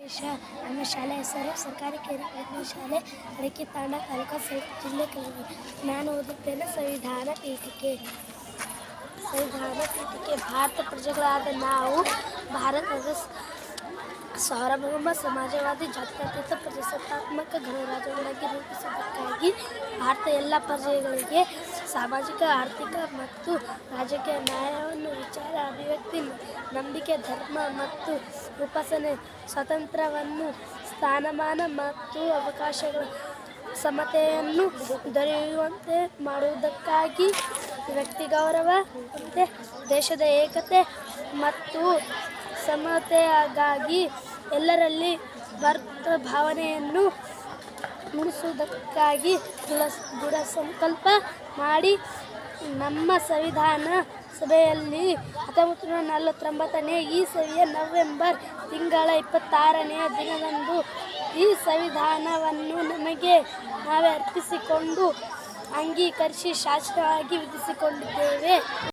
ನಮ್ಮ ಶಾಲೆ ಹೆಸರು ಸರ್ಕಾರಿ ಕಿರಿಯ ಪ್ರಾಥಮಿಕ ಶಾಲೆ ಅಡಕೆ ತಾಂಡ ತಾಲೂಕು ಜಿಲ್ಲೆ ಕಲಬುರಗಿ. ನಾನು ಓದುತ್ತೇನೆ ಸಂವಿಧಾನ ಪೀಠಿಕೆ. ಭಾರತ ಪ್ರಜೆಗಳಾದ ನಾವು ಭಾರತದ ಸಾರ್ವಭೌಮ ಸಮಾಜವಾದಿ ಜಾತ್ಯತೀತ ಪ್ರಜಾಸತ್ತಾತ್ಮಕ ಗಣರಾಜ್ಯವಾಗಿ ರೂಪಿಸುವುದಕ್ಕಾಗಿ ಭಾರತ ಎಲ್ಲ ಪ್ರಜೆಗಳಿಗೆ ಸಾಮಾಜಿಕ, ಆರ್ಥಿಕ ಮತ್ತು ರಾಜಕೀಯ ನ್ಯಾಯವನ್ನು, ವಿಚಾರ, ಅಭಿವ್ಯಕ್ತಿ, ನಂಬಿಕೆ, ಧರ್ಮ ಮತ್ತು ಉಪಾಸನೆ ಸ್ವಾತಂತ್ರ್ಯವನ್ನು, ಸ್ಥಾನಮಾನ ಮತ್ತು ಅವಕಾಶಗಳ ಸಮತೆಯನ್ನು ದೊರೆಯುವಂತೆ ಮಾಡುವುದಕ್ಕಾಗಿ ವ್ಯಕ್ತಿ ಗೌರವ ಮತ್ತು ದೇಶದ ಏಕತೆ ಮತ್ತು ಸಮತೆಗಾಗಿ ಎಲ್ಲರಲ್ಲಿ ಭ್ರಾತೃ ಭಾವನೆಯನ್ನು ಮೂಡಿಸುವುದಕ್ಕಾಗಿ ದೃಢ ಸಂಕಲ್ಪ ಮಾಡಿ ನಮ್ಮ ಸಂವಿಧಾನ ಸಭೆಯಲ್ಲಿ 1949ನೇ ಇಸವಿಯ ನವೆಂಬರ್ ತಿಂಗಳ 26ನೇ ದಿನದಂದು ಈ ಸಂವಿಧಾನವನ್ನು ನಮಗೆ ನಾವೇ ಅರ್ಪಿಸಿಕೊಂಡು ಅಂಗೀಕರಿಸಿ ಶಾಸನವಾಗಿ ವಿಧಿಸಿಕೊಂಡಿದ್ದೇವೆ.